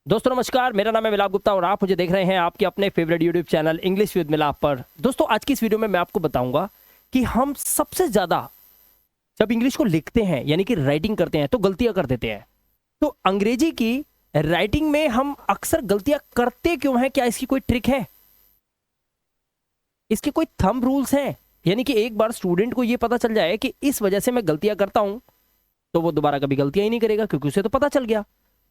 दोस्तों नमस्कार, मेरा नाम है मिलाप गुप्ता और आप मुझे देख रहे हैं आपके अपने favourite YouTube channel English with मिलाप पर। दोस्तों आज की इस वीडियो में मैं आपको बताऊंगा कि हम सबसे ज्यादा जब इंग्लिश को लिखते हैं यानी कि राइटिंग करते हैं तो गलतियां कर देते हैं। तो अंग्रेजी की राइटिंग में हम अक्सर गलतियां करते क्यों हैं? क्या इसकी कोई ट्रिक है? इसके कोई थंब रूल्स हैं? यानी कि एक बार स्टूडेंट को यह पता चल जाए कि इस वजह से मैं गलतियां करता हूं तो वो दोबारा कभी गलतियां ही नहीं करेगा, क्योंकि उसे तो पता चल गया।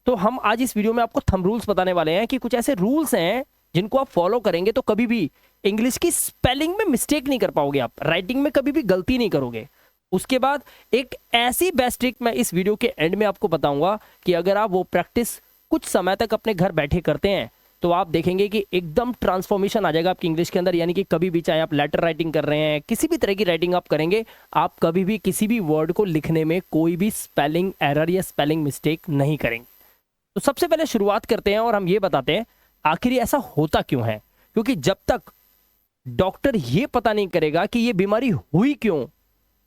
तो हम आज इस वीडियो में आपको थंब रूल्स बताने वाले हैं कि कुछ ऐसे रूल्स हैं जिनको आप फॉलो करेंगे तो कभी भी इंग्लिश की स्पेलिंग में मिस्टेक नहीं कर पाओगे, आप राइटिंग में कभी भी गलती नहीं करोगे। उसके बाद एक ऐसी बेस्ट ट्रिक मैं इस वीडियो के एंड में आपको बताऊंगा कि अगर आप वो प्रैक्टिस कुछ समय तक अपने घर बैठे करते हैं तो आप देखेंगे कि एकदम ट्रांसफॉर्मेशन आ जाएगा आपकी इंग्लिश के अंदर। यानी कि कभी भी, चाहे आप लेटर राइटिंग कर रहे हैं, किसी भी तरह की राइटिंग आप करेंगे, आप कभी भी किसी भी वर्ड को लिखने में कोई भी स्पेलिंग एरर या स्पेलिंग मिस्टेक नहीं करेंगे। तो सबसे पहले शुरुआत करते हैं और हम ये बताते हैं आखिर ऐसा होता क्यों है। क्योंकि जब तक डॉक्टर ये पता नहीं करेगा कि ये बीमारी हुई क्यों,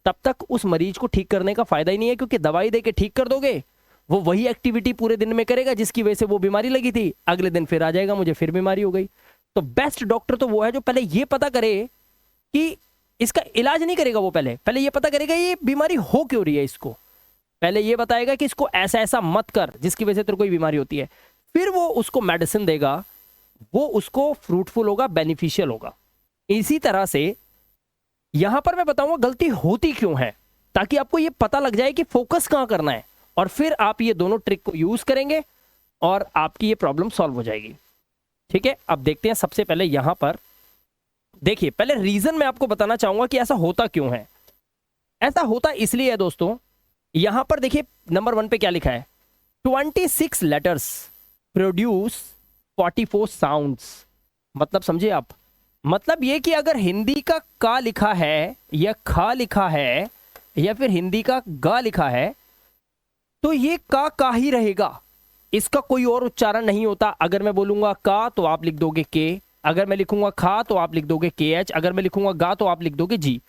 तब तक उस मरीज को ठीक करने का फायदा ही नहीं है। क्योंकि दवाई दे के ठीक कर दोगे, वो वही एक्टिविटी पूरे दिन में करेगा जिसकी वजह से वो बीमारी लगी थी, अगले दिन फिर आ जाएगा मुझे फिर बीमारी हो गई। तो बेस्ट डॉक्टर तो वो है जो पहले ये पता करे कि इसका इलाज नहीं करेगा, वो पहले ये पता करेगा ये बीमारी हो क्यों रही है। इसको पहले ये बताएगा कि इसको ऐसा ऐसा मत कर जिसकी वजह से तेरे कोई बीमारी होती है, फिर वो उसको मेडिसिन देगा, वो उसको फ्रूटफुल होगा, बेनिफिशियल होगा। इसी तरह से यहां पर मैं बताऊंगा गलती होती क्यों है, ताकि आपको ये पता लग जाए कि फोकस कहां करना है, और फिर आप ये दोनों ट्रिक को यूज करेंगे और आपकी ये प्रॉब्लम सॉल्व हो जाएगी। ठीक है, अब देखते हैं। सबसे पहले यहां पर देखिए, पहले रीजन मैं आपको बताना चाहूंगा कि ऐसा होता क्यों है। ऐसा होता इसलिए है दोस्तों, यहां पर देखिए नंबर 1 पे क्या लिखा है, 26 लेटर्स प्रोड्यूस 44 साउंड्स। मतलब समझे आप? मतलब ये कि अगर हिंदी का लिखा है या खा लिखा है या फिर हिंदी का गा लिखा है तो ये का ही रहेगा, इसका कोई और उच्चारण नहीं होता। अगर मैं बोलूंगा का तो आप लिख दोगे के, अगर मैं लिखूंगा खा तो आप लिख दोगे के एच, अगर मैं लिखूंगा गा तो आप लिख दोगे जी।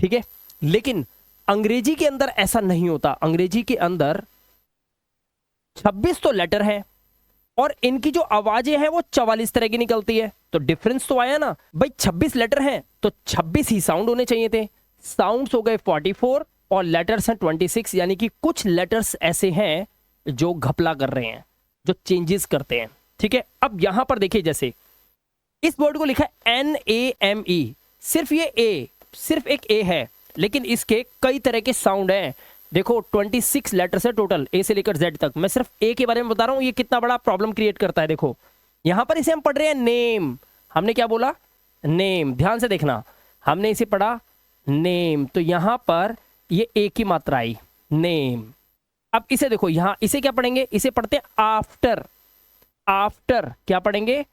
ठीक है, लेकिन अंग्रेजी के अंदर ऐसा नहीं होता। अंग्रेजी के अंदर 26 तो लेटर हैं और इनकी जो आवाजें हैं वो 44 तरह की निकलती है। तो डिफरेंस तो आया ना भाई, 26 लेटर हैं तो 26 ही साउंड होने चाहिए थे। साउंड्स हो गए 44 और लेटर्स हैं 26। यानी कि कुछ लेटर्स ऐसे हैं जो घपला कर रहे हैं, जो चेंजेस करते हैं। ठीक है, अब यहां पर देखिए, जैसे इस वर्ड को लिखा है NAME, सिर्फ ये ए, सिर्फ एक ए है, लेकिन इसके कई तरह के साउंड हैं। देखो 26 लेटर्स है टोटल, ए से लेकर जेड तक। मैं सिर्फ ए के बारे में बता रहा हूं, ये कितना बड़ा प्रॉब्लम क्रिएट करता है। देखो यहां पर इसे हम पढ़ रहे हैं नेम, हमने क्या बोला? नेम। ध्यान से देखना, हमने इसे पढ़ा नेम, तो यहां पर ये ए की मात्रा आई, नेम। अब इसे देखो, यहां इसे क्या पढ़ेंगे? इसे पढ़ते हैं आफ्टर। आफ्टर क्या पढ़ेंगे?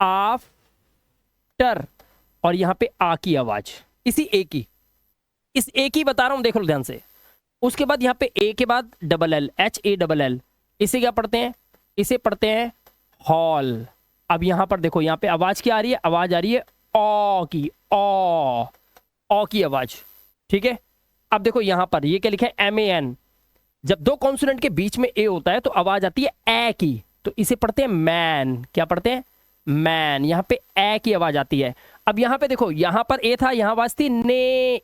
आफ्टर। और यहां पे आ की आवाज, इसी ए की, इस ए की बता रहा हूं, देख लो ध्यान से। उसके बाद यहां पे ए के बाद डबल एल, HALL, इसे क्या पढ़ते हैं? इसे पढ़ते हैं हॉल। अब यहां पर देखो, यहां पे आवाज क्या आ रही है? आवाज आ रही है ओ की, ओ की आवाज। ठीक है, अब देखो यहां पर ये क्या लिखा है? MAN। जब दो कॉन्सोनेंट के बीच में ए होता है तो आवाज आती है ए की, तो इसे पढ़ते हैं मैन। क्या पढ़ते हैं? मैन। यहां पे ए की आवाज आती है। अब यहां पे देखो, यहां पर ए था, यहां आवाज थी ने,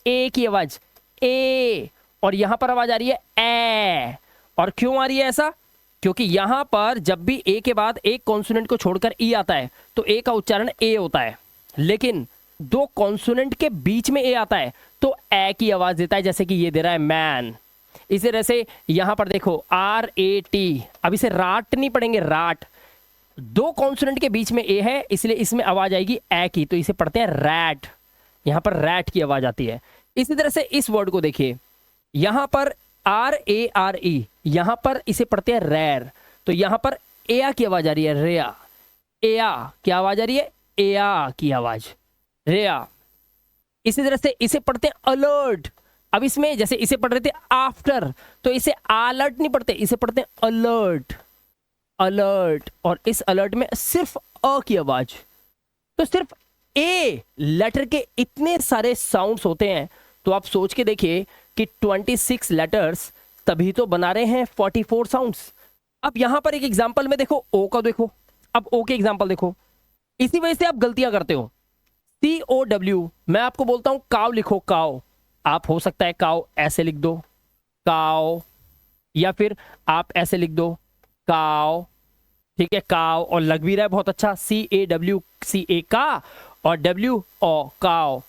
ए की आवाज ए, और यहां पर आवाज आ रही है ए। और क्यों आ रही है ऐसा? क्योंकि यहां पर जब भी ए के बाद एक कॉन्सोनेंट को छोड़कर ई आता है तो ए का उच्चारण ए होता है, लेकिन दो कॉन्सोनेंट के बीच में ए आता है तो ए की आवाज देता है, जैसे कि ये दे रहा है मैन। इसी तरह से यहां पर देखो RAT, अब इसे राट नहीं पढ़ेंगे, राट। दो कॉन्सोनेंट के बीच में ए है, इसलिए इसमें आवाज आएगी ए की, तो इसे पढ़ते हैं रैट। यहां पर रैट की आवाज आती है। इसी तरह से इस वर्ड को देखिए, यहां पर RARE, यहां पर इसे पढ़ते हैं रैर, तो यहां पर एया की आवाज आ रही है, रेया। एया की आवाज आ रही है, एया की आवाज, रेया। इसी तरह से इसे पढ़ते हैं अलर्ट। अब इसमें जैसे इसे पढ़ रहे थे आफ्टर, तो इसे अलर्ट नहीं पढ़ते, इसे पढ़ते हैं अलर्ट, अलर्ट। और इस अलर्ट में सिर्फ अ की आवाज। तो सिर्फ ए लेटर के इतने सारे साउंड्स होते हैं, तो आप सोच के देखिए कि 26 लेटर्स तभी तो बना रहे हैं 44 साउंड्स। अब यहां पर एक एग्जांपल में देखो ओ का, देखो अब ओ के एग्जांपल देखो, इसी वजह से आप गलतियां करते हो। COW, मैं आपको बोलता हूं काव लिखो, काव, आप हो सकता है काव ऐसे लिख दो, काव, या फिर आप ऐसे लिख दो काव, ठीक है, काव, और लग भी रहा है बहुत अच्छा, CAW, CA का, और W ओ काव,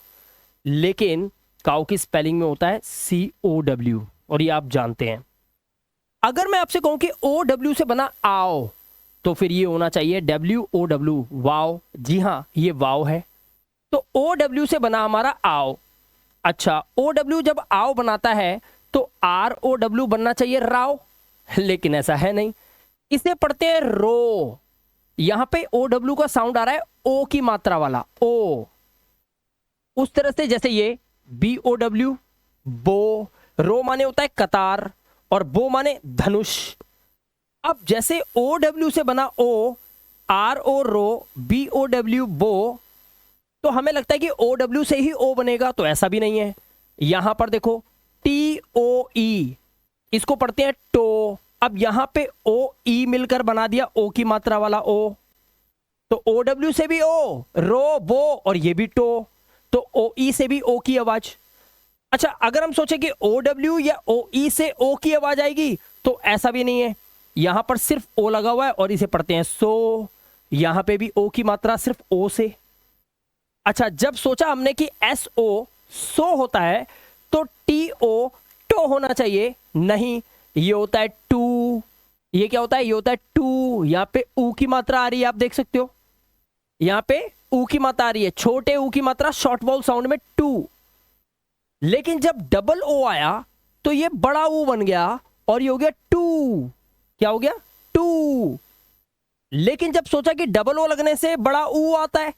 लेकिन काव की स्पेलिंग में होता है COW, और ये आप जानते हैं। अगर मैं आपसे कहूं कि OW से बना आओ, तो फिर ये होना चाहिए WOW, वाओ, जी हाँ ये वाओ है, तो OW से बना हमारा आओ। अच्छा, OW जब आओ बनाता है तो ROW बनना चाहिए राव, लेकिन ऐसा है नहीं, इसे पढ़ते हैं रो। यहां पे OW का साउंड आ रहा है ओ की मात्रा वाला ओ, उस तरह से जैसे ये BOW, बो, रो माने होता है कतार, और बो माने धनुष। अब जैसे OW से बना ओ, RO रो, BOW बो, तो हमें लगता है कि OW से ही ओ बनेगा, तो ऐसा भी नहीं है। यहां पर देखो TOE, इसको पढ़ते हैं टो। अब यहां पे OE मिलकर बना दिया ओ की मात्रा वाला ओ, तो OW से भी ओ, रो, बो, और ये भी टो, तो OE से भी ओ की आवाज। अच्छा, अगर हम सोचे कि OW या OE से ओ की आवाज आएगी, तो ऐसा भी नहीं है, यहां पर सिर्फ ओ लगा हुआ है और इसे पढ़ते हैं सो, यहां पे भी ओ की मात्रा सिर्फ ओ से। अच्छा, जब सोचा हमने कि SO सो होता है, तो TO टो होना चाहिए, नहीं, ये होता है टू, ये क्या होता है, ये होता है टू, यहां पे ऊ की मात्रा आ रही है, आप देख सकते हो, यहां पे ऊ की मात्रा आ रही है, छोटे ऊ की मात्रा शॉर्ट वाउल साउंड में टू। लेकिन जब डबल ओ आया तो ये बड़ा ऊ बन गया और ये हो गया टू, क्या हो गया, टू। लेकिन जब सोचा कि डबल ओ लगने से बड़ा ऊ आता है,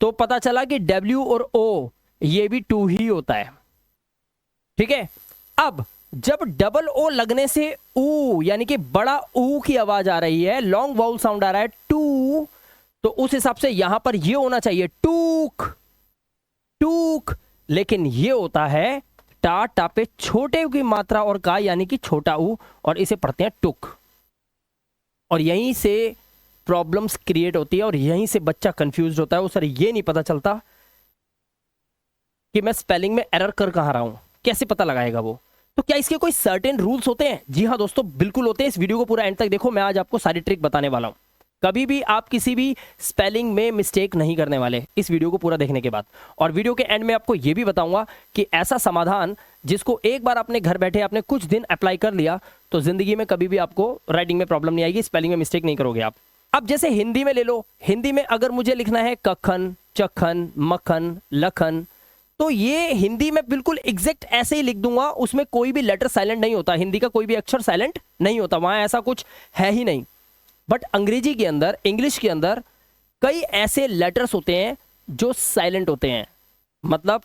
तो पता चला कि W और O ये भी टू ही होता है, ठीक है। अब जब डबल ओ लगने से ऊ यानी कि बड़ा ऊ की आवाज आ रही है, लॉन्ग वाउल साउंड आ रहा है टू, तो उस हिसाब से यहां पर ये होना चाहिए टूक, टूक, लेकिन ये होता है टा, टा पे छोटे ऊ की मात्रा और का यानी कि छोटा ऊ, और इसे पढ़ते हैं टुक, और यहीं से प्रॉब्लम्स क्रिएट होती है और यहीं से बच्चा कंफ्यूज होता है, वो सर ये नहीं पता चलता कि मैं स्पेलिंग में एरर कर कहां रहा हूं, कैसे पता लगाएगा वो। तो क्या इसके कोई सर्टेन रूल्स होते हैं? जी हाँ दोस्तों, बिल्कुल होते हैं। इस वीडियो को पूरा एंड तक देखो, मैं आज आपको सारी ट्रिक बताने वाला हूं। कभी भी आप किसी भी स्पेलिंग में मिस्टेक नहीं करने वाले इस वीडियो को पूरा देखने के बाद। और वीडियो के एंड में आपको यह भी बताऊंगा कि ऐसा समाधान जिसको एक बार आपने घर बैठे आपने कुछ दिन अप्लाई कर लिया, तो जिंदगी में कभी भी आपको राइटिंग में प्रॉब्लम नहीं आएगी, स्पेलिंग में मिस्टेक नहीं करोगे आप। अब जैसे हिंदी में ले लो, हिंदी में अगर मुझे लिखना है कखन, चखन, मखन, लखन, तो ये हिंदी में बिल्कुल एग्जैक्ट ऐसे ही लिख दूंगा, उसमें कोई भी लेटर साइलेंट नहीं होता, हिंदी का कोई भी अक्षर साइलेंट नहीं होता, वहां ऐसा कुछ है ही नहीं। बट अंग्रेजी के अंदर, इंग्लिश के अंदर कई ऐसे लेटर्स होते हैं जो साइलेंट होते हैं, मतलब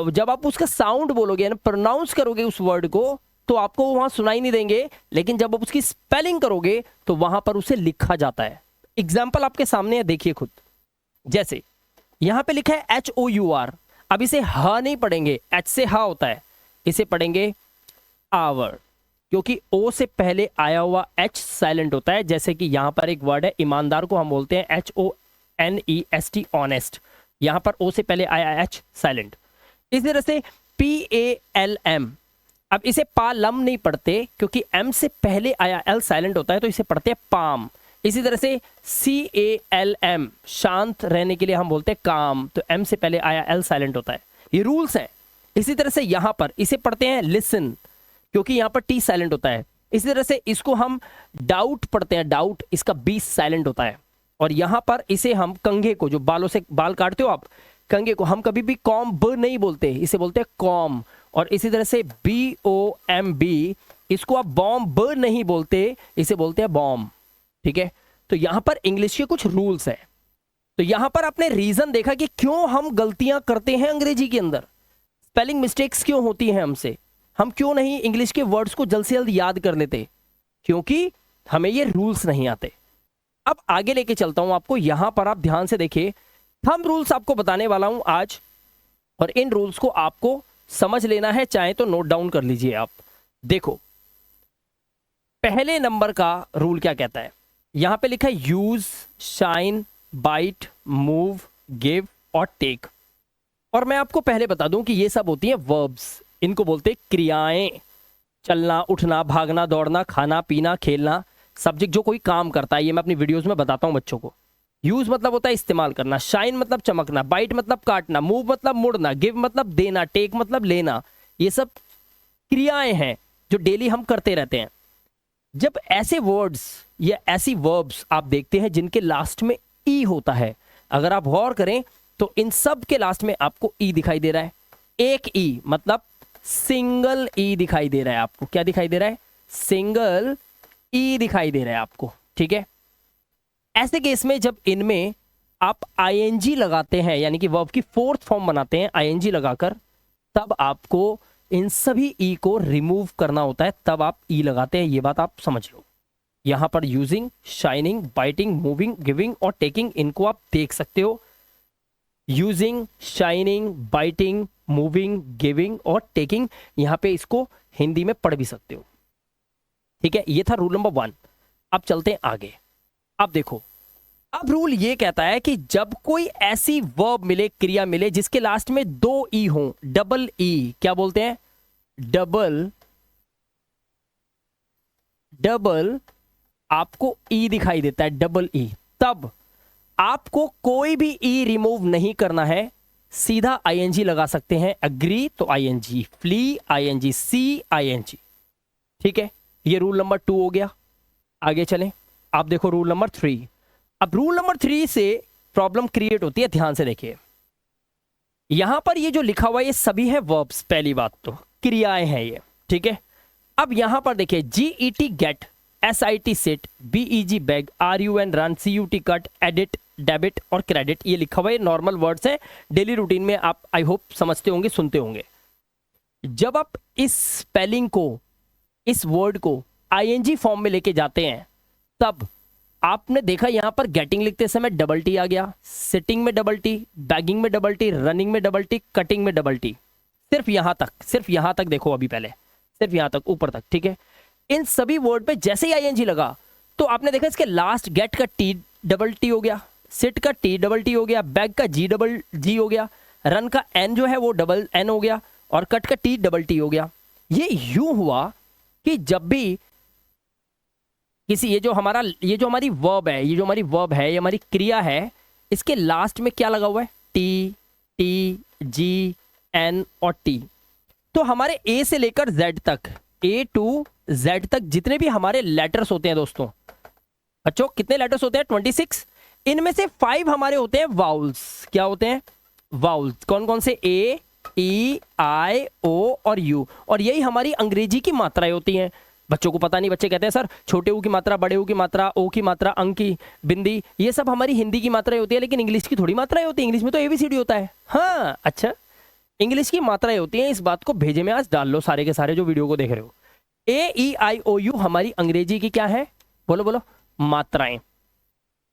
जब आप उसका साउंड बोलोगे ना, प्रोनाउंस करोगे उस वर्ड को, तो आपको वहां सुनाई नहीं देंगे, लेकिन जब आप उसकी स्पेलिंग करोगे तो वहां पर उसे लिखा जाता है। एग्जाम्पल आपके सामने है, देखिए खुद। जैसे यहां पे लिखा है HOUR, अब इसे ह नहीं पढ़ेंगे, H से हा होता है, इसे पढ़ेंगे आवर, क्योंकि O से पहले आया हुआ H साइलेंट होता है। जैसे कि यहां पर एक वर्ड है ईमानदार को हम बोलते हैं HONEST, ऑनेस्ट, यहां पर O से पहले आया H साइलेंट। इसी तरह से PALM, अब इसे पालम नहीं पढ़ते क्योंकि M से पहले आया L साइलेंट होता है, तो इसे पढ़ते हैं पाम। इसी तरह से CALM, शांत रहने के लिए हम बोलते हैं काम, तो M से पहले आया L साइलेंट होता है, ये रूल्स हैं। इसी तरह से यहां पर इसे पढ़ते हैं लिसन, क्योंकि यहां पर T साइलेंट होता है। इसी तरह से इसको हम डाउट पढ़ते हैं, डाउट, इसका B साइलेंट होता है। और यहां पर इसे हम कंघे को, जो बालों से बाल काटते हो आप, कंघे को हम कभी भी कॉम ब नहीं बोलते, इसे बोलते हैं कॉम। और इसी तरह से BOMB, इसको आप बॉम्ब ब नहीं बोलते, इसे बोलते हैं बॉम्ब, ठीक है। तो यहां पर इंग्लिश के कुछ रूल्स हैं। तो यहां पर आपने रीजन देखा कि क्यों हम गलतियां करते हैं अंग्रेजी के अंदर, स्पेलिंग मिस्टेक्स क्यों होती हैं हमसे, हम क्यों नहीं इंग्लिश के वर्ड्स को जल्द से जल्द याद कर लेते, क्योंकि हमें ये रूल्स नहीं आते। अब आगे लेके चलता हूं आपको, यहां पर आप ध्यान से देखिए, थंब रूल्स आपको बताने वाला हूं आज, और इन रूल्स को आपको समझ लेना है, चाहे तो नोट डाउन कर लीजिए आप। देखो, पहले नंबर का रूल क्या कहता है? यहां पे लिखा है use, shine, bite, move, give और टेक। और मैं आपको पहले बता दूं कि ये सब होती हैं वर्ब्स, इनको बोलते हैं क्रियाएं। चलना, उठना, भागना, दौड़ना, खाना, पीना, खेलना, सब्जेक्ट जो कोई काम करता है, ये मैं अपनी वीडियोस में बताता हूं बच्चों को। यूज मतलब होता है इस्तेमाल करना, शाइन मतलब चमकना, बाइट मतलब काटना, मूव मतलब मुड़ना, गिव मतलब देना, टेक मतलब लेना। ये सब क्रियाएं हैं जो डेली हम करते रहते हैं। जब ऐसे वर्ड्स या ऐसी वर्ब्स आप देखते हैं जिनके लास्ट में ई होता है, अगर आप गौर करें तो इन सब के लास्ट में आपको ई दिखाई दे रहा है। एक ई मतलब सिंगल ई दिखाई दे रहा है आपको। क्या दिखाई दे रहा है? सिंगल ई दिखाई दे रहा है आपको, ठीक है। ऐसे केस में जब इनमें आप आईएनजी लगाते हैं, यानी कि वर्ब की फोर्थ फॉर्म बनाते हैं आईएनजी लगाकर, तब आपको इन सभी ई को रिमूव करना होता है, तब आप ई लगाते हैं। ये बात आप समझ लो। यहां पर using, shining, biting, moving, giving और टेकिंग, इनको आप देख सकते हो। Using, shining, biting, moving, giving और टेकिंग, यहां पे इसको हिंदी में पढ़ भी सकते हो, ठीक है। ये था रूल नंबर 1। अब चलते हैं आगे। अब देखो, अब रूल ये कहता है कि जब कोई ऐसी वर्ब मिले, क्रिया मिले, जिसके लास्ट में 2 ई हो, डबल ई, क्या बोलते हैं? डबल आपको ई दिखाई देता है, डबल ई, तब आपको कोई भी ई रिमूव नहीं करना है, सीधा आईएनजी लगा सकते हैं। एग्री तो आईएनजी, फ्ली आईएनजी, सी आईएनजी, ठीक है। ये रूल नंबर 2 हो गया। आगे चलें। आप देखो रूल नंबर 3। अब रूल नंबर 3 से प्रॉब्लम क्रिएट होती है, ध्यान से देखिए। यहां पर ये जो लिखा हुआ है ये सभी है वर्ब्स, पहली बात तो क्रियाएं हैं ये, ठीक है। अब यहां पर देखिए GET get, SIT sit, BEG beg, RUN run, CUT cut, edit, debit और क्रेडिट, ये लिखा हुआ है, नॉर्मल वर्ड्स हैं, डेली रूटीन में आप आई होप समझते होंगे, सुनते होंगे। जब आप इस स्पेलिंग को, इस वर्ड को आईएनजी फॉर्म में लेके जाते हैं, तब आपने देखा यहां पर गेटिंग लिखते समय डबल टी आ गया, सिटिंग में डबल टी, बैगिंग में डबल टी, रनिंग में डबल टी, कटिंग में डबल टी। सिर्फ यहां तक देखो, अभी पहले सिर्फ यहां तक, ऊपर तक, ठीक है। इन सभी वर्ड पे जैसे ही आईएनजी लगा तो आपने देखा इसके लास्ट गेट का टी डबल टी हो गया, सिट का टी डबल टी हो गया, बैग का जी डबल जी हो गया, रन का एन जो है वो डबल एन हो गया और कट का टी डबल टी हो गया। ये यूं हुआ कि जब भी किसी, ये जो हमारी वर्ब है, ये हमारी क्रिया है, इसके लास्ट में क्या लगा हुआ है? टी, टी, जी, एन और टी। तो हमारे ए से लेकर जेड तक, ए टू जेड तक जितने भी हमारे लेटर्स होते हैं दोस्तों, बच्चों कितने लेटर्स होते हैं? 26। इनमें से 5 हमारे होते हैं वाउल्स। क्या होते हैं? वाउल्स। कौन कौन से? ए, ई, आई, ओ और यू। और यही हमारी अंग्रेजी की मात्राएं होती हैं। बच्चों को पता नहीं, बच्चे कहते हैं सर छोटे ऊ की मात्रा, बड़े ऊ की मात्रा, ओ की मात्रा, अंक की, बिंदी, ये सब हमारी हिंदी की मात्राएं होती है, लेकिन इंग्लिश की थोड़ी मात्राएं होती है। इंग्लिश में तो एबीसीडी होता है। हाँ, अच्छा, इंग्लिश की मात्राएं होती हैं। इस बात को भेजे में आज डाल लो सारे के सारे जो वीडियो को देख रहे हो। ए, ई, आई, ओ, यू हमारी अंग्रेजी की क्या है? बोलो बोलो, मात्राएं।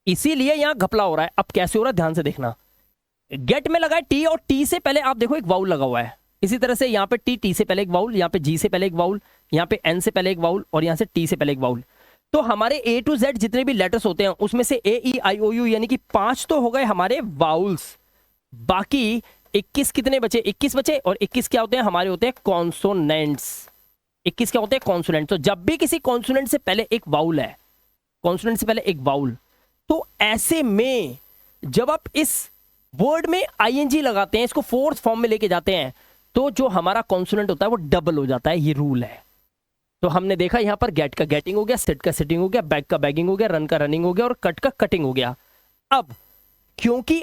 इसीलिए यहां घपला हो रहा है। अब कैसे हो रहा है ध्यान से देखना। गेट में लगा है टी, और टी से पहले आप देखो एक वाउल लगा हुआ है। इसी तरह से यहाँ पे टी से पहले एक वाउल, यहाँ पे जी से पहले एक वाउल, यहाँ पे एन से पहले एक वाउल और यहाँ से टी से पहले एक वाउल। तो हमारे ए टू जेड जितने भी लेटर्स होते हैं उसमें से ए, ई, आई, ओ, यू यानी कि 5 तो हो गए हमारे वाउल्स। बाकी 21 कितने बचे? 21 बचे। और 21 क्या होते हैं? हमारे होते हैं कॉन्सोनेंट्स। 21 क्या होते हैं? कॉन्सोनेंट। तो जब भी किसी कॉन्सोनेंट से पहले एक वाउल है, कॉन्सोनेंट से पहले एक वाउल, तो ऐसे में जब आप इस वर्ड में आईएनजी लगाते हैं, इसको फोर्थ फॉर्म में लेके जाते हैं, तो जो हमारा कॉन्सोनेंट होता है वो डबल हो जाता है। ये रूल है। तो हमने देखा यहां पर गेट का गेटिंग हो गया, सिट का सिटिंग हो गया, बैग का बैगिंग हो गया, रन का रनिंग हो गया और कट का कटिंग हो गया। अब क्योंकि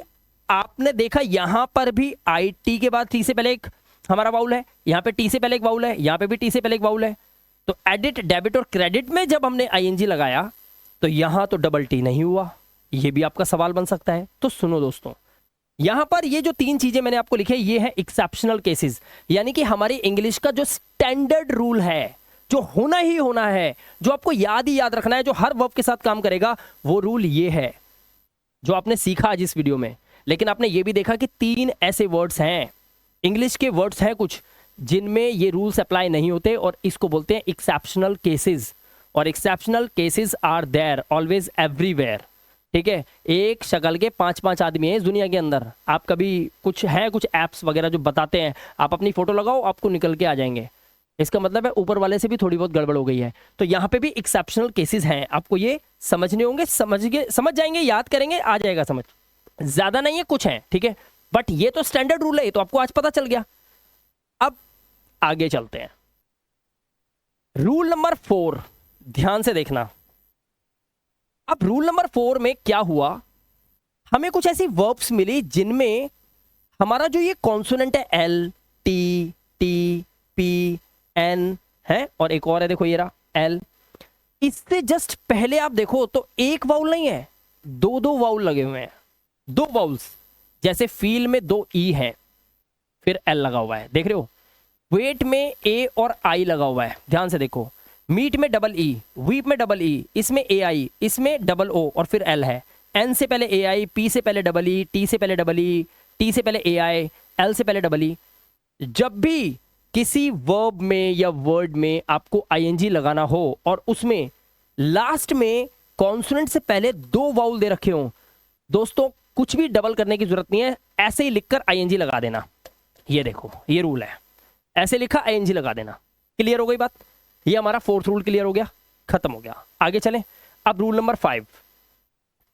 आपने देखा यहां पर भी आई टी के बाद टी से पहले एक हमारा वाउल है, यहां पे टी से पहले एक वाउल है, यहां पे भी टी से पहले एक वाउल है। तो एडिट, डेबिट और क्रेडिट में जब हमने आईएनजी लगाया तो यहां तो डबल टी नहीं हुआ। यह भी आपका सवाल बन सकता है। तो सुनो दोस्तों, यहां पर ये जो 3 चीजें मैंने आपको लिखे, ये है एक्सेप्शनल केसेस, यानी कि हमारी इंग्लिश का जो स्टैंडर्ड रूल है, जो होना ही होना है, जो आपको याद ही याद रखना है, जो हर वर्ब के साथ काम करेगा, वो रूल ये है जो आपने सीखा आज इस वीडियो में। लेकिन आपने ये भी देखा कि 3 ऐसे वर्ड्स हैं, इंग्लिश के वर्ड्स हैं कुछ, जिनमें ये रूल्स अप्लाई नहीं होते और इसको बोलते हैं एक्सेप्शनल केसेस। और exceptional cases are there always everywhere. ठीक है, एक शक्ल के 5-5 आदमी हैं इस दुनिया के अंदर। आप कभी कुछ ऐप्स वगैरह जो बताते हैं, आप अपनी फोटो लगाओ आपको निकल के आ जाएंगे, इसका मतलब है ऊपर वाले से भी थोड़ी बहुत गड़बड़ हो गई है। तो यहाँ पे भी एक्सेप्शनल केसेस हैं, आपको ये समझने होंगे, समझ जाएंगे, याद करेंगे, आ जाएगा समझ। ज्यादा नहीं है, कुछ है, ठीक है, बट ये तो स्टैंडर्ड रूल है, तो आपको आज पता चल गया। अब आगे चलते हैं, रूल नंबर 4, ध्यान से देखना। अब रूल नंबर 4 में क्या हुआ, हमें कुछ ऐसी वर्ब्स मिली जिनमें हमारा जो ये कॉन्सोनेंट है L, T, T, P, N है, और एक और है, देखो ये रहा एल, इससे जस्ट पहले आप देखो तो एक वाउल नहीं है, दो वाउल लगे हुए हैं, 2 वाउल्स। जैसे फील में 2 ई है, फिर एल लगा हुआ है, देख रहे हो। वेट में ए और आई लगा हुआ है, ध्यान से देखो। मीट में डबल ई, वीप में डबल ई, इसमें ए आई, इसमें डबल ओ, और फिर एल है। एन से पहले ए आई, पी से पहले डबल ई, टी से पहले डबल ई, टी से पहले ए आई, एल से पहले डबल ई। जब भी किसी वर्ब में या वर्ड में आपको आईएनजी लगाना हो और उसमें लास्ट में कॉन्सोनेंट से पहले 2 वाउल दे रखे हो, दोस्तों कुछ भी डबल करने की जरूरत नहीं है, ऐसे ही लिखकर आईएनजी लगा देना। ये देखो, ये रूल है, ऐसे लिखा आईएनजी लगा देना। क्लियर हो गई बात? ये हमारा 4th रूल क्लियर हो गया, खत्म हो गया। आगे चलें। अब रूल नंबर 5,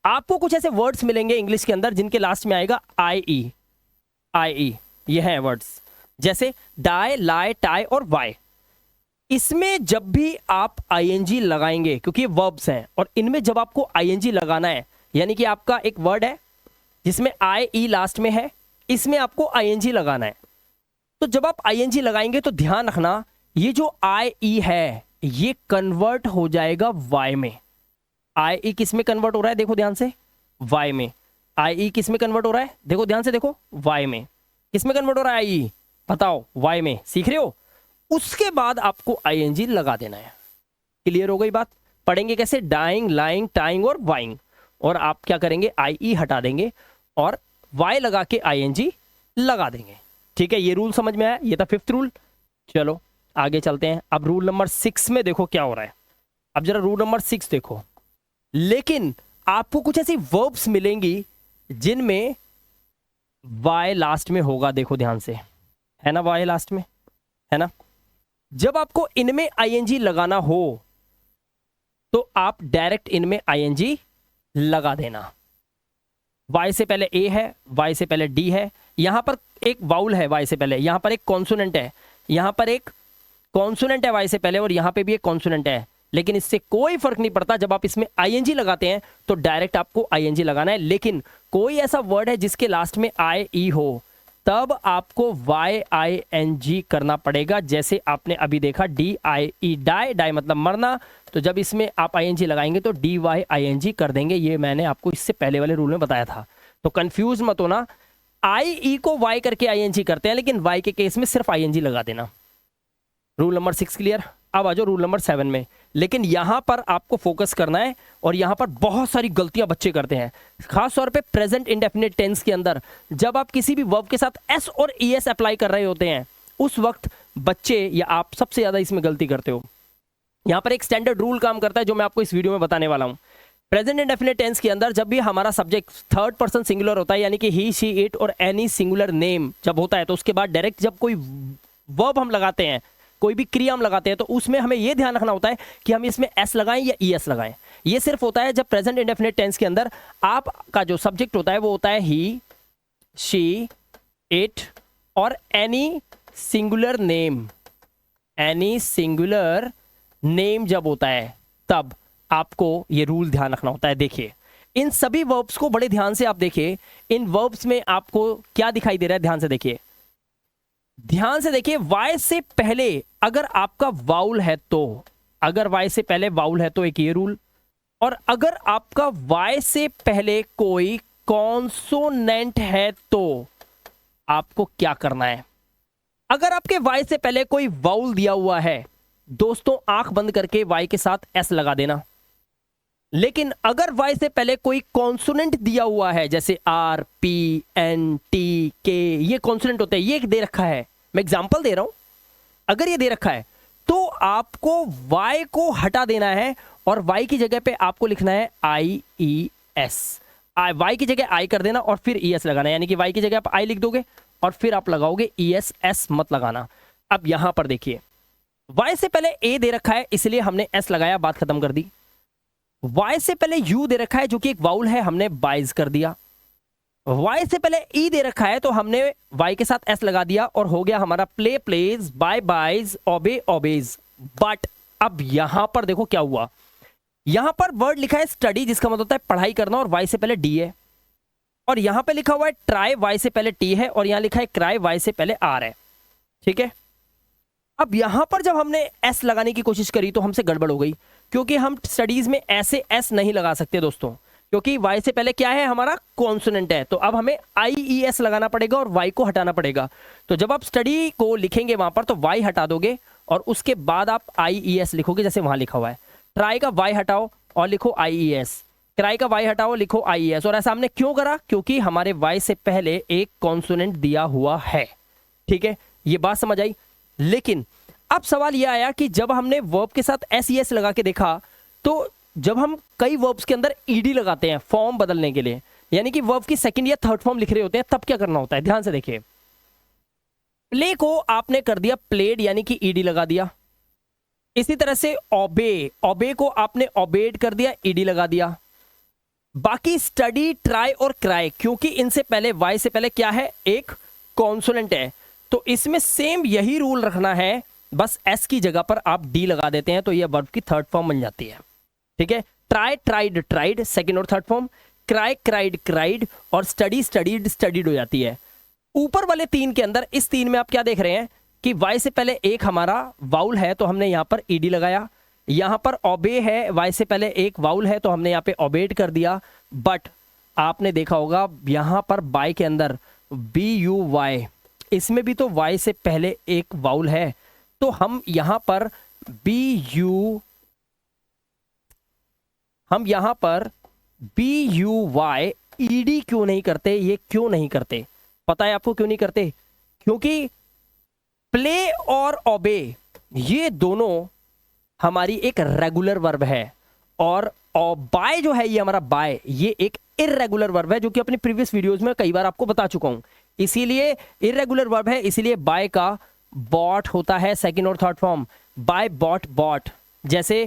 आपको कुछ ऐसे वर्ड्स मिलेंगे इंग्लिश के अंदर जिनके लास्ट में आएगा आई ई, ये हैं वर्ड्स, जैसे डाई, लाई, टाई और वाई। इसमें जब भी आप आईएनजी लगाएंगे, क्योंकि ये वर्ब्स हैं और इनमें जब आपको आईएनजी लगाना है, यानी कि आपका एक वर्ड है जिसमें आई ई लास्ट में है, इसमें आपको आईएनजी लगाना है। तो जब आप आईएनजी लगाएंगे तो ध्यान रखना, ये जो आई ई है ये कन्वर्ट हो जाएगा वाई में। आई ई किस में कन्वर्ट हो रहा है, देखो ध्यान से, वाई में। आई ई किस में कन्वर्ट हो रहा है, देखो ध्यान से, देखो वाई में। किस में कन्वर्ट हो रहा है आई ई, बताओ, वाई में। सीख रहे हो? उसके बाद आपको आईएनजी लगा देना है। क्लियर हो गई बात? पढ़ेंगे कैसे, डाइंग, लाइंग, टाइंग और वाइंग, और आप क्या करेंगे, आई ई हटा देंगे और वाई लगा के आईएनजी लगा देंगे। ठीक है, ये रूल समझ में आया? ये था 5th रूल। चलो आगे चलते हैं। अब रूल नंबर 6 में देखो क्या हो रहा है। अब जरा रूल नंबर 6 देखो। लेकिन आपको कुछ ऐसी वर्ब्स मिलेंगी जिनमें वाई लास्ट में होगा, देखो ध्यान से, है ना, वाई लास्ट में है ना। जब आपको इनमें आईएनजी लगाना हो तो आप डायरेक्ट इनमें आईएनजी लगा देना। वाई से पहले ए है, वाई से पहले डी है, यहां पर एक वाउल है वाई से पहले, यहां पर एक कॉन्सोनेंट है, यहां पर एक कॉन्सोनेंट है वाई से पहले, और यहां पे भी एक कॉन्सोनेंट है। लेकिन इससे कोई फर्क नहीं पड़ता, जब आप इसमें आईएनजी लगाते हैं तो डायरेक्ट आपको आईएनजी लगाना है। लेकिन कोई ऐसा वर्ड है जिसके लास्ट में आई ई हो, तब आपको वाई आई एन जी करना पड़ेगा। जैसे आपने अभी देखा D I E, die, die मतलब मरना, तो जब इसमें आप आई एन जी लगाएंगे तो D Y I N G कर देंगे। ये मैंने आपको इससे पहले वाले रूल में बताया था, तो कंफ्यूज मत होना। आई ई को वाई करके आई एन जी करते हैं, लेकिन वाई के केस में सिर्फ आई एन जी लगा देना। Rule number 6 clear. अब आ जाओ रूल नंबर 7 में। लेकिन यहां पर आपको फोकस करना है, और यहां पर बहुत सारी गलतियां बच्चे करते हैं, खास तौर पे प्रेजेंट इंडेफिनिट टेंस के अंदर। जब आप किसी भी वर्ब के साथ एस और ईएस अप्लाई कर रहे होते हैं, उस वक्त बच्चे या आप सबसे ज्यादा इसमें गलती करते हो। यहां पर एक स्टैंडर्ड रूल काम करता है जो मैं आपको इस वीडियो में बताने वाला हूं। प्रेजेंट इंडेफिनिट टेंस के अंदर जब भी हमारा सब्जेक्ट 3rd पर्सन सिंगुलर होता है, यानी कि ही, शी, इट और एनी सिंगुलर नेम जब होता है, तो उसके बाद डायरेक्ट जब कोई वर्ब हम लगाते हैं, कोई भी क्रिया हम लगाते हैं, तो उसमें हमें यह ध्यान रखना होता है कि हम इसमें एस लगाएं या ई एस लगाएं। ये सिर्फ होता है जब प्रेजेंट इंडेफिनिट टेंस के अंदर आपका जो सब्जेक्ट होता है वो होता है ही, शी, इट और any singular name. Any singular name जब होता है तब आपको ये रूल ध्यान रखना होता है। देखिए इन सभी वर्ब्स को बड़े ध्यान से आप देखिए, इन वर्ब्स में आपको क्या दिखाई दे रहा है, ध्यान से देखिए, ध्यान से देखिए। वाई से पहले अगर आपका वाउल है तो, अगर वाई से पहले वाउल है तो एक ये रूल, और अगर आपका वाई से पहले कोई कॉन्सोनेंट है तो आपको क्या करना है। अगर आपके वाई से पहले कोई वाउल दिया हुआ है, दोस्तों आंख बंद करके वाई के साथ एस लगा देना। लेकिन अगर वाई से पहले कोई कॉन्सोनेंट दिया हुआ है, जैसे आर, पी, एन, टी, के, ये कॉन्सोनेंट होते हैं, ये दे रखा है, मैं एग्जांपल दे रहा हूं, अगर ये दे रखा है तो आपको y को हटा देना है और y की जगह पे आपको लिखना है IES। y की जगह I कर देना और फिर ES लगाना, यानी कि y की जगह आप I लिख दोगे और फिर आप लगाओगे ES, S मत लगाना। अब यहां पर देखिए y से पहले a दे रखा है इसलिए हमने s लगाया, बात खत्म कर दी। y से पहले u दे रखा है जो कि एक वाउल है, हमने बाइज कर दिया। y से पहले e दे रखा है तो हमने y के साथ s लगा दिया और हो गया हमारा play plays, buy buys, obey obeys. But अब यहां पर देखो क्या हुआ, यहां पर वर्ड लिखा है स्टडी जिसका मतलब होता है पढ़ाई करना और y से पहले d है, और यहां पे लिखा हुआ है ट्राई, y से पहले t है, और यहां लिखा है क्राई, y से पहले r है। ठीक है, अब यहां पर जब हमने s लगाने की कोशिश करी तो हमसे गड़बड़ हो गई, क्योंकि हम स्टडीज में ऐसे s नहीं लगा सकते दोस्तों, क्योंकि y से पहले क्या है हमारा कॉन्सोनेंट है। तो अब हमें IES लगाना पड़ेगा और y को हटाना पड़ेगा। तो जब आप स्टडी को लिखेंगे वहां पर तो y हटा दोगे और उसके बाद आप IES लिखोगे, जैसे वहां लिखा हुआ है। ट्राई का y हटाओ और लिखो IES, क्राई का y हटाओ लिखो IES। और ऐसा हमने क्यों करा, क्योंकि हमारे y से पहले एक कॉन्सोनेंट दिया हुआ है। ठीक है, ये बात समझ आई। लेकिन अब सवाल यह आया कि जब हमने वर्ब के साथ SES लगा के देखा, तो जब हम कई वर्ब्स के अंदर ED लगाते हैं फॉर्म बदलने के लिए, यानी कि वर्ब की सेकंड या थर्ड फॉर्म लिख रहे होते हैं, तब क्या करना होता है, ध्यान से देखिए। प्ले को आपने कर दिया प्लेड, यानी कि ED लगा दिया। इसी तरह से ओबे, ओबे को आपने ओबेड कर दिया, ED लगा दिया। बाकी स्टडी, ट्राई और क्राई, क्योंकि इनसे पहले y से पहले क्या है, एक कॉन्सोनेंट है, तो इसमें सेम यही रूल रखना है, बस s की जगह पर आप d लगा देते हैं तो यह वर्ब की थर्ड फॉर्म बन जाती है। ठीक है, ट्राई, ट्राइड, ट्राइड सेकंड और third form, cry, cried, cried, और स्टडी, स्टडीड, स्टडीड हो जाती है। ऊपर वाले तीन के अंदर, इस तीन में आप क्या देख रहे हैं कि y से पहले एक हमारा वाउल है तो हमने यहां पर ED लगाया, यहां पर ओबे है, y से पहले एक वाउल है तो हमने यहां पे ओबेड कर दिया। बट आपने देखा होगा यहां पर बाय के अंदर BUY, इसमें भी तो y से पहले एक वाउल है, तो हम यहां पर BUY ED क्यों नहीं करते, ये क्यों नहीं करते पता है आपको क्यों नहीं करते, क्योंकि प्ले और ओबे ये दोनों हमारी एक रेगुलर वर्ब है, और बाय जो है ये हमारा बाय, ये एक इररेगुलर वर्ब है, जो कि अपनी प्रीवियस वीडियोस में कई बार आपको बता चुका हूं। इसीलिए इररेगुलर वर्ब है, इसीलिए बाय का बॉट होता है सेकंड और third form, buy, bought, bought. जैसे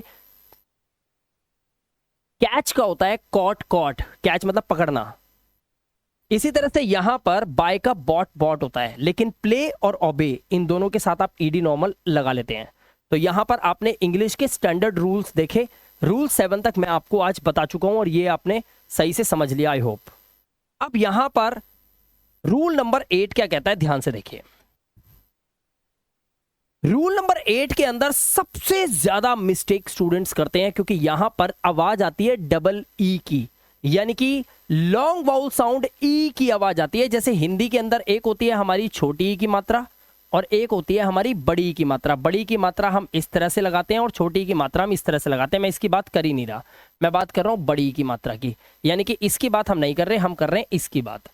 कैच का होता है कॉट, कॉट, कैच मतलब पकड़ना। इसी तरह से यहां पर बाय का बॉट, बॉट होता है, लेकिन प्ले और ओबे इन दोनों के साथ आप ED नॉर्मल लगा लेते हैं। तो यहां पर आपने इंग्लिश के स्टैंडर्ड रूल्स देखे, रूल 7 तक मैं आपको आज बता चुका हूं और ये आपने सही से समझ लिया, आई होप। अब यहां पर रूल नंबर 8 क्या कहता है, ध्यान से देखिए। रूल नंबर 8 के अंदर सबसे ज्यादा मिस्टेक स्टूडेंट्स करते हैं, क्योंकि यहां पर आवाज आती है डबल ई की, यानी कि लॉन्ग वाउल साउंड ई की आवाज आती है। जैसे हिंदी के अंदर एक होती है हमारी छोटी ई की मात्रा और एक होती है हमारी बड़ी ई की मात्रा। बड़ी की मात्रा हम इस तरह से लगाते हैं और छोटी की मात्रा हम इस तरह से लगाते हैं। मैं इसकी बात कर ही नहीं रहा, मैं बात कर रहा हूं बड़ी की मात्रा की, यानी कि इसकी बात हम नहीं कर रहे, हम कर रहे हैं इसकी बात।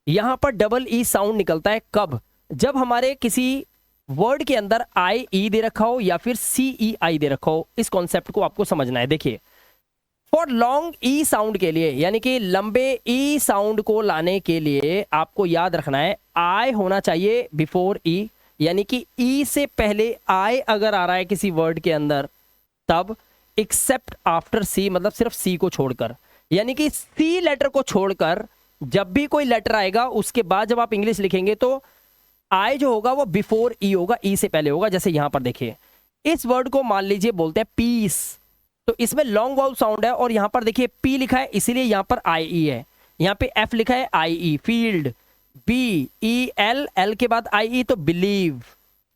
यहां पर डबल ई साउंड निकलता है कब, जब हमारे किसी वर्ड के अंदर IE दे रखा हो या फिर CEI दे रखा हो। इस कॉन्सेप्ट को आपको समझना है। देखिए, फॉर लॉन्ग ई साउंड के लिए, यानी कि लंबे ई साउंड को लाने के लिए आपको याद रखना है I होना चाहिए बिफोर E, यानी कि E से पहले I अगर आ रहा है किसी वर्ड के अंदर तब, एक्सेप्ट आफ्टर C, मतलब सिर्फ C को छोड़कर, यानी कि C लेटर को छोड़कर जब भी कोई लेटर आएगा उसके बाद जब आप इंग्लिश लिखेंगे तो I जो होगा वो बिफोर E होगा, E से पहले होगा। जैसे यहां पर देखिए, इस वर्ड को मान लीजिए बोलते हैं पीस, तो इसमें लॉन्ग वाउल साउंड है और यहां पर देखिए P लिखा है इसीलिए यहां पर IE है, यहां पे F लिखा है IE, फील्ड, BEL, L के बाद IE तो बिलीव,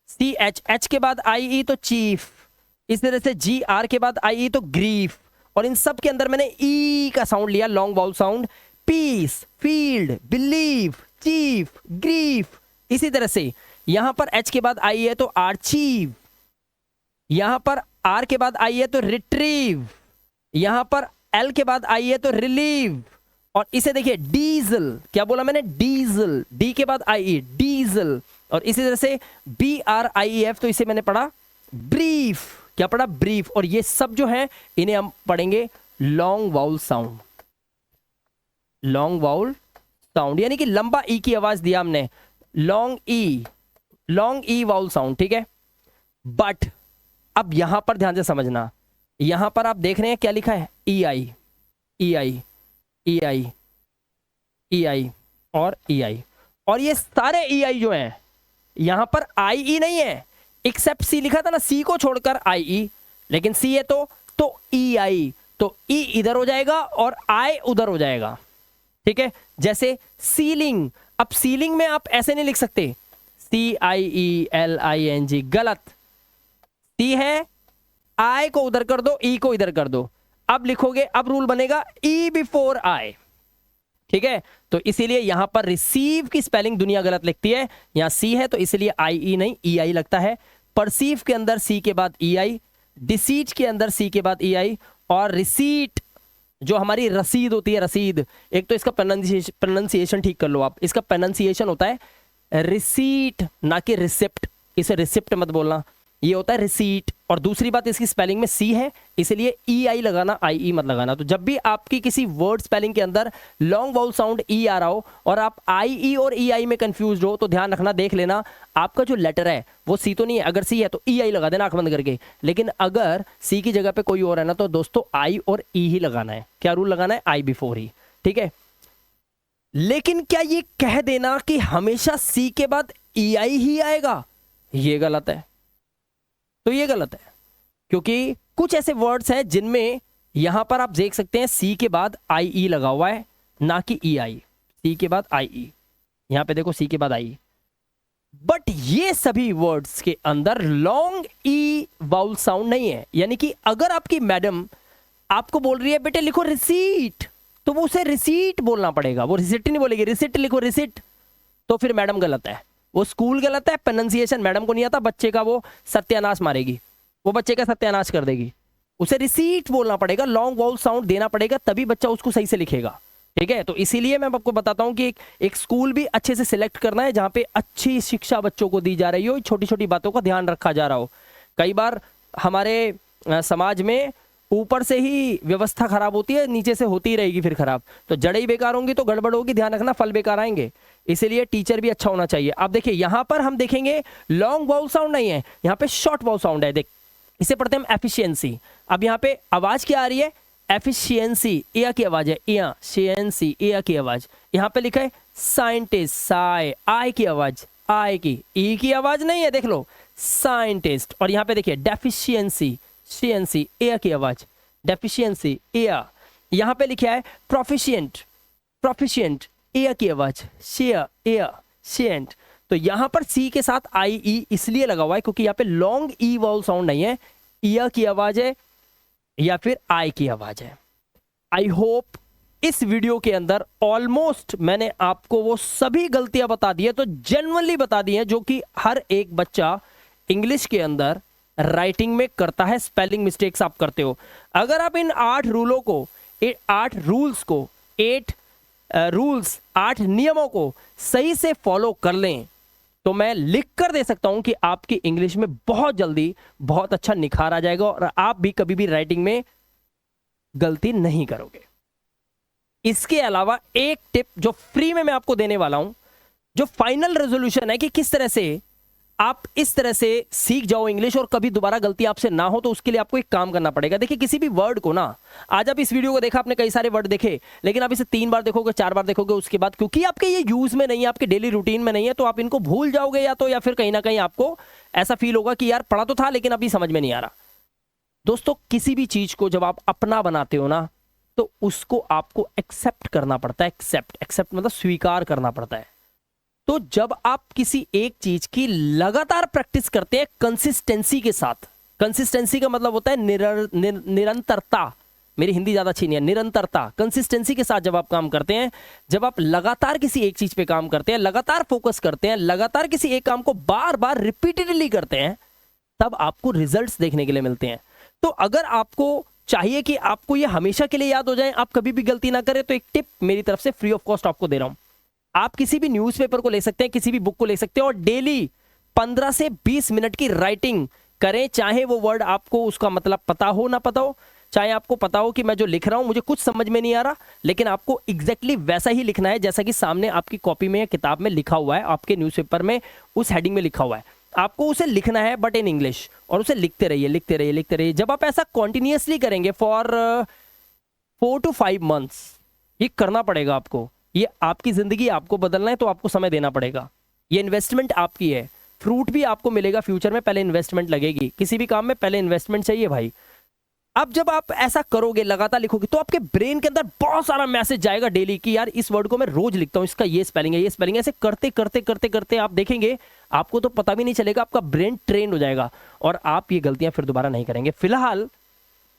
CH, H के बाद IE तो चीफ, इस तरह से GR के बाद IE तो ग्रीफ, और इन सब के अंदर मैंने E का साउंड लिया, long vowel sound, piece, field, believe, chief, grief. इसी तरह से यहां पर H के बाद आई है तो आर्चीव, यहां पर R के बाद आई है तो रिट्रीव, यहां पर L के बाद आई है तो रिलीव, और इसे देखिए डीजल, क्या बोला मैंने, डीजल, D के बाद आई, डीजल, और इसी तरह से BRIEF, तो इसे मैंने पढ़ा ब्रीफ, क्या पढ़ा? ब्रीफ। और ये सब जो है इन्हें हम पढ़ेंगे long vowel sound. Long vowel sound यानी कि लंबा ई की आवाज दिया हमने, लॉन्ग ई वाउल साउंड, ठीक है। बट अब यहां पर ध्यान से समझना, यहां पर आप देख रहे हैं क्या लिखा है? ई आई, ई आई, ई आई, ई आई और ई आई। और ये सारे ई आई जो हैं यहां पर आई ई नहीं है, एक्सेप्ट सी लिखा था ना, सी को छोड़कर आई ई, लेकिन सी है तो ई आई, तो ई इधर हो जाएगा और आई उधर हो जाएगा, ठीक है। जैसे सीलिंग, अब सीलिंग में आप ऐसे नहीं लिख सकते, CIELING, गलत। सी है, आई को उधर कर दो, ई को इधर कर दो। अब लिखोगे, अब रूल बनेगा ई बिफोर आई, ठीक है। तो इसीलिए यहां पर रिसीव की स्पेलिंग दुनिया गलत लिखती है, यहां सी है तो इसलिए आई ई नहीं ई आई लगता है। परसीव के अंदर सी के बाद ई आई, डिसीट के अंदर सी के बाद ई आई, और रिसीट जो हमारी रसीद होती है, रसीद, एक तो इसका प्रोनाउंसिएशन ठीक कर लो आप, इसका प्रोनाउंसिएशन होता है रिसीट ना कि रिसिप्ट, इसे रिसिप्ट मत बोलना, ये होता है रिसीट। और दूसरी बात, इसकी स्पेलिंग में सी है इसलिए ई आई लगाना, आई ई मत लगाना। तो जब भी आपकी किसी वर्ड स्पेलिंग के अंदर लॉन्ग वाउल साउंड ई आ रहा हो और आप आई ई और ई आई में कंफ्यूज हो, तो ध्यान रखना, देख लेना आपका जो लेटर है वो सी तो नहीं है। अगर सी है तो ई आई लगा देना आंख बंद करके, लेकिन अगर सी की जगह पे कोई और है ना, तो दोस्तों आई और ई ही लगाना है। क्या रूल लगाना है? आई बिफोर ही, ठीक है। लेकिन क्या ये कह देना कि हमेशा सी के बाद ई आई ही आएगा, ये गलत है। तो ये गलत है क्योंकि कुछ ऐसे वर्ड्स हैं जिनमें यहां पर आप देख सकते हैं सी के बाद आई ई लगा हुआ है, ना कि ई आई। सी के बाद आई ई, यहां पे देखो सी के बाद आई। बट ये सभी वर्ड्स के अंदर लॉन्ग ई वाउल साउंड नहीं है। यानी कि अगर आपकी मैडम आपको बोल रही है बेटे लिखो रिसीट, तो वो उसे रिसीट बोलना पड़ेगा, वो रिसिट नहीं बोलेगी, रिसिट लिखो रिसिट, तो फिर मैडम गलत है, वो स्कूल गलत है, प्रोनाउंसिएशन मैडम को नहीं आता, बच्चे का वो सत्यानाश मारेगी, वो बच्चे का सत्यानाश कर देगी। उसे रिसीट बोलना पड़ेगा, लॉन्ग वाउल साउंड देना पड़ेगा, तभी बच्चा उसको सही से लिखेगा, ठीक है। तो इसीलिए मैं आपको बताता हूं कि एक स्कूल भी अच्छे से सिलेक्ट करना है जहां पे अच्छी शिक्षा बच्चों को दी जा रही हो, छोटी छोटी बातों का ध्यान रखा जा रहा हो। कई बार हमारे समाज में ऊपर से ही व्यवस्था खराब होती है, नीचे से होती ही रहेगी फिर खराब, तो जड़ें ही बेकार होंगी तो गड़बड़ होगी, ध्यान रखना, फल बेकार आएंगे। इसीलिए टीचर भी अच्छा होना चाहिए। अब देखिए यहां पर हम देखेंगे लॉन्ग वाउल साउंड नहीं है, यहां पे शॉर्ट वाउल साउंड है। देख, इसे पढ़ते हैं हम एफिशिएंसी। अब यहां पे आवाज क्या आ रही है? एफिशिएंसी, ए की आवाज है, ए शिएंसी, ए की आवाज। यहां पे लिखा है साइंटिस्ट, साई, आई की आवाज, आई की, ई की आवाज नहीं है, देख लो, साइंटिस्ट। और यहां पे देखिए डेफिशिएंसी, शिएंसी, ए की आवाज, डेफिशिएंसी, ए। यहां पे लिखा है प्रोफिशिएंट, प्रोफिशिएंट, ए की आवाज, शेयर, ए, शिएंट। तो यहां पर सी के साथ आई ई इसलिए लगा हुआ है क्योंकि यहां पे लॉन्ग ई वाउल साउंड नहीं है, ई की आवाज है या फिर आई की आवाज है। आई होप इस वीडियो के अंदर ऑलमोस्ट मैंने आपको वो सभी गलतियां बता दी है, तो जेन्युइनली बता दी है जो कि हर एक बच्चा इंग्लिश के अंदर राइटिंग में करता है, स्पेलिंग मिस्टेक्स आप करते हो। अगर आप इन 8 रूलों को, 8 रूल्स को, 8 रूल्स, 8 नियमों को सही से फॉलो कर लें, तो मैं लिख कर दे सकता हूं कि आपकी इंग्लिश में बहुत जल्दी बहुत अच्छा निखार आ जाएगा और आप भी कभी भी राइटिंग में गलती नहीं करोगे। इसके अलावा एक टिप जो फ्री में मैं आपको देने वाला हूं, जो फाइनल रेजोल्यूशन है कि किस तरह से आप इस तरह से सीख जाओ इंग्लिश और कभी दोबारा गलती आपसे ना हो, तो उसके लिए आपको एक काम करना पड़ेगा। देखिए किसी भी वर्ड को ना, आज आप इस वीडियो को देखा, आपने कई सारे वर्ड देखे, लेकिन आप इसे 3 बार देखोगे, 4 बार देखोगे, उसके बाद क्योंकि आपके ये यूज में नहीं है, आपके डेली रूटीन में नहीं है, तो आप इनको भूल जाओगे, या फिर कहीं ना कहीं आपको ऐसा फील होगा कि यार पढ़ा तो था लेकिन अभी समझ में नहीं आ रहा। दोस्तों किसी भी चीज को जब आप अपना बनाते हो ना, तो उसको आपको एक्सेप्ट करना पड़ता है। एक्सेप्ट मतलब स्वीकार करना पड़ता है। तो जब आप किसी एक चीज की लगातार प्रैक्टिस करते हैं कंसिस्टेंसी के साथ, कंसिस्टेंसी का मतलब होता है निरंतरता, मेरी हिंदी ज्यादा अच्छी नहीं है, निरंतरता, कंसिस्टेंसी के साथ जब आप काम करते हैं, जब आप लगातार किसी एक चीज पे काम करते हैं, लगातार फोकस करते हैं, लगातार किसी एक काम को बार बार रिपीटेडली करते हैं, तब आपको रिजल्ट्स देखने के लिए मिलते हैं। तो अगर आपको चाहिए कि आपको ये हमेशा के लिए याद हो जाए, आप कभी भी गलती ना करें, तो एक टिप मेरी तरफ से फ्री ऑफ कॉस्ट आपको दे रहा हूं। आप किसी भी न्यूज़पेपर को ले सकते हैं, किसी भी बुक को ले सकते हैं और डेली 15 से 20 मिनट की राइटिंग करें, चाहे वो वर्ड आपको उसका मतलब पता हो ना पता हो, चाहे आपको पता हो कि मैं जो लिख रहा हूं मुझे कुछ समझ में नहीं आ रहा, लेकिन आपको एग्जैक्टली वैसा ही लिखना है जैसा कि सामने आपकी कॉपी में या किताब में लिखा हुआ है, आपके न्यूज़पेपर में उस हेडिंग में लिखा हुआ है। आपको उसे लिखना है बट इन इंग्लिश, और उसे लिखते रहिए लिखते रहिए लिखते रहिए। जब आप ऐसा कॉन्टिन्यूसली करेंगे फॉर 4 to 5 months, ये करना पड़ेगा आपको। ये आपकी जिंदगी आपको बदलना है तो आपको समय देना पड़ेगा। ये इन्वेस्टमेंट आपकी है, फ्रूट भी आपको मिलेगा फ्यूचर में, पहले इन्वेस्टमेंट लगेगी। किसी भी काम में पहले इन्वेस्टमेंट चाहिए भाई। अब जब आप ऐसा करोगे, लगातार लिखोगे, तो आपके ब्रेन के अंदर बहुत सारा मैसेज जाएगा डेली कि यार इस वर्ड को मैं रोज लिखता हूं, इसका ये स्पेलिंग है, ये स्पेलिंग है। ऐसे करते करते करते करते आप देखेंगे आपको तो पता भी नहीं चलेगा, आपका ब्रेन ट्रेंड हो जाएगा और आप ये गलतियां फिर दोबारा नहीं करेंगे। फिलहाल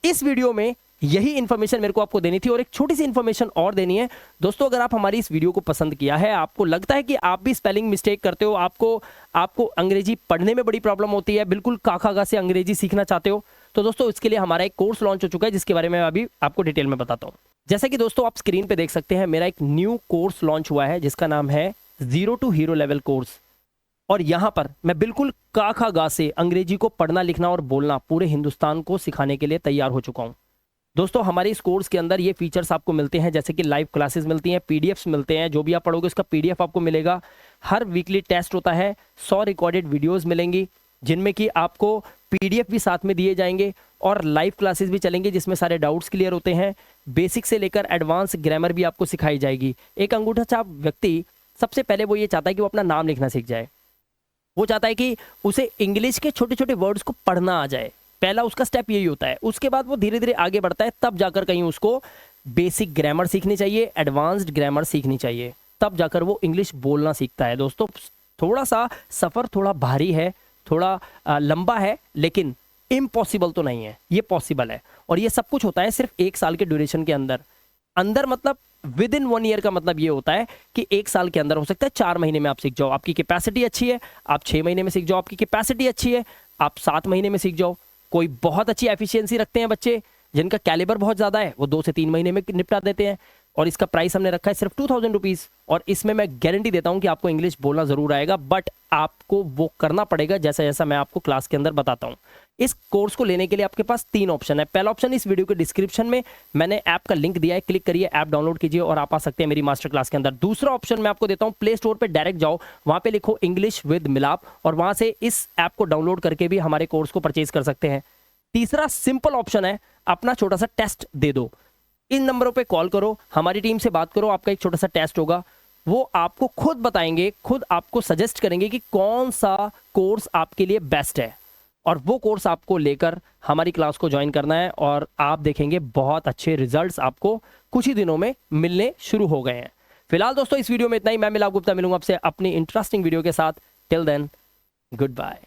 इस वीडियो में यही इंफॉर्मेशन मेरे को आपको देनी थी, और एक छोटी सी इंफॉर्मेशन और देनी है दोस्तों। अगर आप हमारी इस वीडियो को पसंद किया है, आपको लगता है कि आप भी स्पेलिंग मिस्टेक करते हो, आपको अंग्रेजी पढ़ने में बड़ी प्रॉब्लम होती है, बिल्कुल काखागा से अंग्रेजी सीखना चाहते हो, तो दोस्तों इसके लिए हमारा एक कोर्स लॉन्च हो चुका है, जिसके बारे में अभी आपको डिटेल में बताता हूं। जैसा कि दोस्तों आप स्क्रीन पे देख सकते हैं, मेरा एक न्यू कोर्स लॉन्च हुआ है जिसका नाम है 0 to हीरो लेवल कोर्स। और यहां पर मैं बिल्कुल काखागा से अंग्रेजी को पढ़ना लिखना और बोलना पूरे हिंदुस्तान को सिखाने के लिए तैयार हो चुका हूं। दोस्तों हमारे इस कोर्स के अंदर ये फीचर्स आपको मिलते हैं, जैसे कि लाइव क्लासेस मिलती हैं, पीडीएफ्स मिलते हैं, जो भी आप पढ़ोगे उसका पीडीएफ आपको मिलेगा। हर वीकली टेस्ट होता है, 100 रिकॉर्डेड वीडियोस मिलेंगी जिनमें कि आपको पीडीएफ भी साथ में दिए जाएंगे, और लाइव क्लासेस भी चलेंगे जिसमें सारे डाउट्स क्लियर होते हैं। बेसिक से लेकर एडवांस ग्रामर भी आपको सिखाई जाएगी। एक अंगूठा छाप व्यक्ति सबसे पहले वो ये चाहता है कि वो अपना नाम लिखना सीख जाए, वो चाहता है कि उसे इंग्लिश के छोटे छोटे वर्ड्स को पढ़ना आ जाए। पहला उसका स्टेप यही होता है। उसके बाद वो धीरे धीरे आगे बढ़ता है, तब जाकर कहीं उसको बेसिक ग्रामर सीखनी चाहिए, एडवांस्ड ग्रामर सीखनी चाहिए, तब जाकर वो इंग्लिश बोलना सीखता है। दोस्तों थोड़ा सा सफ़र थोड़ा भारी है, थोड़ा लंबा है, लेकिन इम्पॉसिबल तो नहीं है, ये पॉसिबल है। और ये सब कुछ होता है सिर्फ 1 साल के ड्यूरेशन के अंदर मतलब विद इन 1 ईयर का मतलब ये होता है कि 1 साल के अंदर हो सकता है 4 महीने में आप सीख जाओ। आपकी कैपेसिटी अच्छी है, आप 6 महीने में सीख जाओ। आपकी कैपेसिटी अच्छी है, आप 7 महीने में सीख जाओ। कोई बहुत अच्छी एफिशिएंसी रखते हैं बच्चे, जिनका कैलिबर बहुत ज़्यादा है, वो 2 से 3 महीने में निपटा देते हैं। और इसका प्राइस हमने रखा है सिर्फ 2000 रुपीज़। और इसमें मैं गारंटी देता हूं कि आपको इंग्लिश बोलना ज़रूर आएगा, बट आपको वो करना पड़ेगा जैसा जैसा मैं आपको क्लास के अंदर बताता हूं। इस कोर्स को लेने के लिए आपके पास 3 ऑप्शन है। पहला ऑप्शन, इस वीडियो के डिस्क्रिप्शन में मैंने ऐप का लिंक दिया है, क्लिक करिए, ऐप डाउनलोड कीजिए और आप आ सकते हैं मेरी मास्टर क्लास के अंदर। दूसरा ऑप्शन मैं आपको देता हूं, प्ले स्टोर पर डायरेक्ट जाओ, वहां पे लिखो इंग्लिश विद मिलाप, और वहां से इस ऐप को डाउनलोड करके भी हमारे कोर्स को परचेज कर सकते हैं। तीसरा सिंपल ऑप्शन है, अपना छोटा सा टेस्ट दे दो। इन नंबरों पे कॉल करो, हमारी टीम से बात करो, आपका एक छोटा सा टेस्ट होगा, वो आपको खुद बताएंगे, खुद आपको सजेस्ट करेंगे कि कौन सा कोर्स आपके लिए बेस्ट है, और वो कोर्स आपको लेकर हमारी क्लास को ज्वाइन करना है। और आप देखेंगे बहुत अच्छे रिजल्ट्स आपको कुछ ही दिनों में मिलने शुरू हो गए हैं। फिलहाल दोस्तों इस वीडियो में इतना ही। मैं मिलाप गुप्ता मिलूंगा आपसे अपनी इंटरेस्टिंग वीडियो के साथ। Till then, good bye.